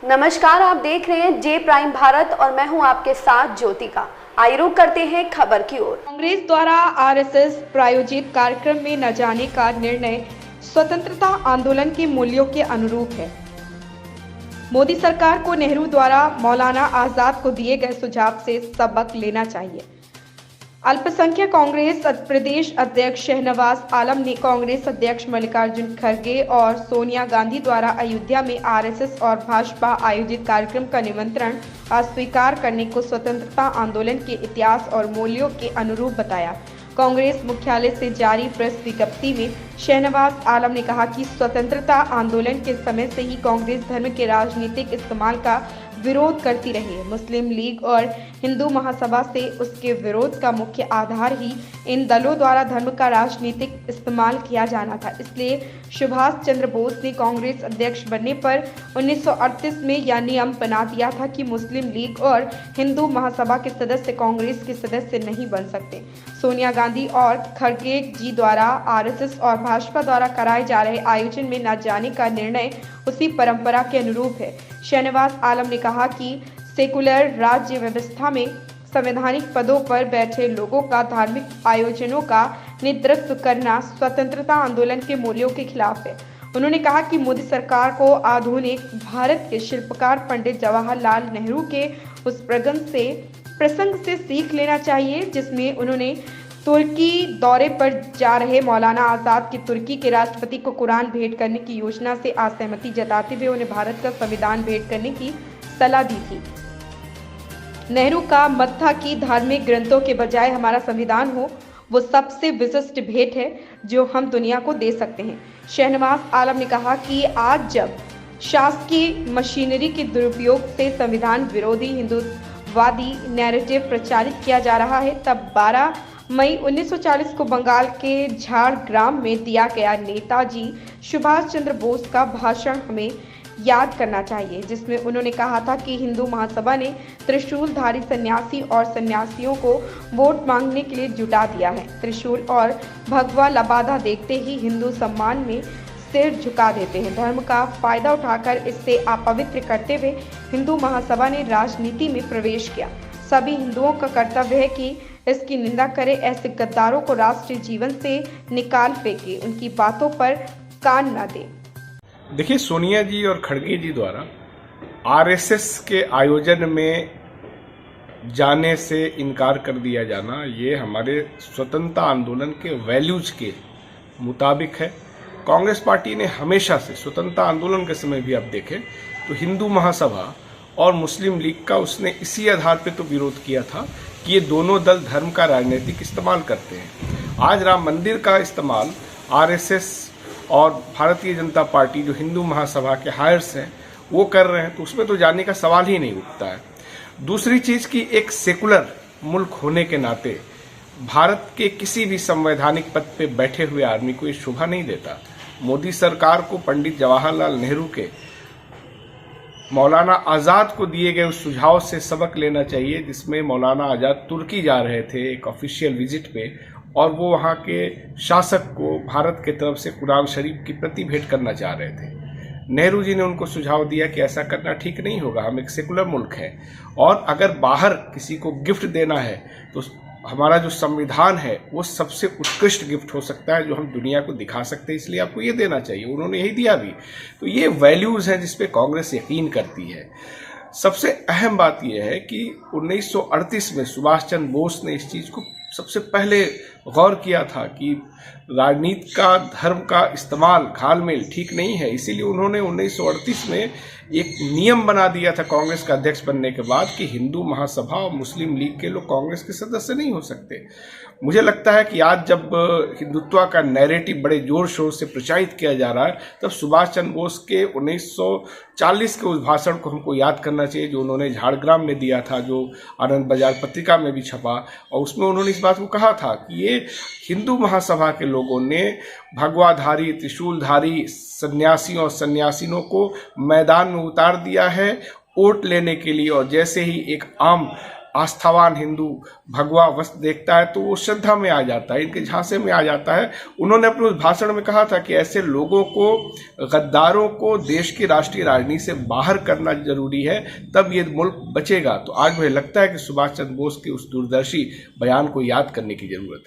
नमस्कार, आप देख रहे हैं जे प्राइम भारत और मैं हूं आपके साथ ज्योतिका। आइए रुक करते हैं खबर की ओर। कांग्रेस द्वारा आरएसएस प्रायोजित कार्यक्रम में न जाने का निर्णय स्वतंत्रता आंदोलन के मूल्यों के अनुरूप है। मोदी सरकार को नेहरू द्वारा मौलाना आजाद को दिए गए सुझाव से सबक लेना चाहिए। अल्पसंख्यक कांग्रेस प्रदेश अध्यक्ष शहनवाज आलम ने कांग्रेस अध्यक्ष मल्लिकार्जुन खड़गे और सोनिया गांधी द्वारा अयोध्या में आरएसएस और भाजपा आयोजित कार्यक्रम का निमंत्रण अस्वीकार करने को स्वतंत्रता आंदोलन के इतिहास और मूल्यों के अनुरूप बताया। कांग्रेस मुख्यालय से जारी प्रेस विज्ञप्ति में शहनवाज आलम ने कहा कि स्वतंत्रता आंदोलन के समय से ही कांग्रेस धर्म के राजनीतिक इस्तेमाल का विरोध करती रही है। मुस्लिम लीग और हिंदू महासभा से उसके विरोध का मुख्य आधार ही इन दलों द्वारा धर्म का राजनीतिक इस्तेमाल किया जाना था। इसलिए सुभाष चंद्र बोस ने कांग्रेस अध्यक्ष बनने पर 1938 में यह नियम बना दिया था कि मुस्लिम लीग और हिंदू महासभा के सदस्य कांग्रेस के सदस्य नहीं बन सकते। सोनिया गांधी और खड़गे जी द्वारा आरएसएस और भाजपा द्वारा कराए जा रहे आयोजन में न जाने का निर्णय उसी परंपरा के अनुरूप है। शहनवाज आलम ने कहा कि सेकुलर राज्य व्यवस्था में संवैधानिक पदों पर बैठे लोगों का धार्मिक आयोजनों का नेतृत्व करना स्वतंत्रता आंदोलन के मूल्यों के खिलाफ है। उन्होंने कहा कि मोदी सरकार को आधुनिक भारत के शिल्पकार पंडित जवाहरलाल नेहरू के उस प्रसंग से सीख लेना चाहिए जिसमें उन्होंने तुर्की दौरे पर जा रहे मौलाना आजाद की तुर्की के राष्ट्रपति को कुरान भेंट करने की योजना से असहमति जताते हुए उन्हें भारत का संविधान भेंट करने की सलाह दी थी। नेहरू का मत था कि धार्मिक ग्रंथों के बजाय हमारा संविधान हो, वो सबसे विशिष्ट भेंट है जो हम दुनिया को दे सकते हैं। शहनवाज आलम ने कहा कि आज जब शासकीय मशीनरी के दुरुपयोग से संविधान विरोधी हिंदुत्ववादी नैरेटिव प्रचारित किया जा रहा है, तब 12 मई 1940 को बंगाल के झारग्राम में दिया गया नेताजी सुभाष चंद्र बोस का भाषण हमें याद करना चाहिए, जिसमें उन्होंने कहा था कि हिंदू महासभा ने त्रिशूलधारी सन्यासी और सन्यासियों को वोट मांगने के लिए जुटा दिया है। त्रिशूल और भगवा लबादा देखते ही हिंदू सम्मान में सिर झुका देते हैं। धर्म का फायदा उठाकर इससे अपवित्र करते हुए हिंदू महासभा ने राजनीति में प्रवेश किया। सभी हिंदुओं का कर्तव्य है कि इसकी निंदा करे, ऐसे गद्दारों को राष्ट्रीय जीवन से निकाल फेंके, उनकी बातों पर कान न दे। देखिए, सोनिया जी और खड़गे जी द्वारा आरएसएस के आयोजन में जाने से इनकार कर दिया जाना, ये हमारे स्वतंत्रता आंदोलन के वैल्यूज के मुताबिक है। कांग्रेस पार्टी ने हमेशा से स्वतंत्रता आंदोलन के समय भी आप देखें तो हिंदू महासभा और मुस्लिम लीग का उसने इसी आधार पे तो विरोध किया था कि ये दोनों दल धर्म का राजनीतिक इस्तेमाल करते हैं। आज राम मंदिर का इस्तेमाल आरएसएस और भारतीय जनता पार्टी जो हिंदू महासभा के हायर्स हैं वो कर रहे हैं, तो उसमें तो जाने का सवाल ही नहीं उठता है। दूसरी चीज कि एक सेकुलर मुल्क होने के नाते भारत के किसी भी संवैधानिक पद पे बैठे हुए आदमी को ये शोभा नहीं देता। मोदी सरकार को पंडित जवाहरलाल नेहरू के मौलाना आजाद को दिए गए उस सुझाव से सबक लेना चाहिए, जिसमें मौलाना आजाद तुर्की जा रहे थे एक ऑफिशियल विजिट पे और वो वहाँ के शासक को भारत के तरफ से कुरान शरीफ की प्रति भेंट करना चाह रहे थे। नेहरू जी ने उनको सुझाव दिया कि ऐसा करना ठीक नहीं होगा, हम एक सेकुलर मुल्क है और अगर बाहर किसी को गिफ्ट देना है तो हमारा जो संविधान है वो सबसे उत्कृष्ट गिफ्ट हो सकता है जो हम दुनिया को दिखा सकते हैं, इसलिए आपको ये देना चाहिए। उन्होंने यही दिया भी। तो ये वैल्यूज हैं जिसपे कांग्रेस यकीन करती है। सबसे अहम बात यह है कि 1938 में सुभाष चंद्र बोस ने इस चीज को सबसे पहले गौर किया था कि राजनीति का धर्म का इस्तेमाल घालमेल ठीक नहीं है, इसीलिए उन्होंने 1938 में एक नियम बना दिया था कांग्रेस का अध्यक्ष बनने के बाद कि हिंदू महासभा और मुस्लिम लीग के लोग कांग्रेस के सदस्य नहीं हो सकते। मुझे लगता है कि आज जब हिंदुत्व का नैरेटिव बड़े जोर शोर से प्रचारित किया जा रहा है, तब सुभाष चंद्र बोस के 1940 के उस भाषण को हमको याद करना चाहिए जो उन्होंने झारग्राम में दिया था, जो आनंद बाजार पत्रिका में भी छपा, और उसमें उन्होंने इस बात को कहा था कि ये हिंदू महासभा के लोगों ने भगवाधारी त्रिशूलधारी सन्यासियों और सन्यासिनों को मैदान में उतार दिया है वोट लेने के लिए, और जैसे ही एक आम आस्थावान हिंदू भगवा वस्त्र देखता है तो वो श्रद्धा में आ जाता है, इनके झांसे में आ जाता है। उन्होंने अपने उस भाषण में कहा था कि ऐसे लोगों को, गद्दारों को देश की राष्ट्रीय राजनीति से बाहर करना जरूरी है, तब ये मुल्क बचेगा। तो आज मुझे लगता है कि सुभाष चंद्र बोस के उस दूरदर्शी बयान को याद करने की जरूरत है।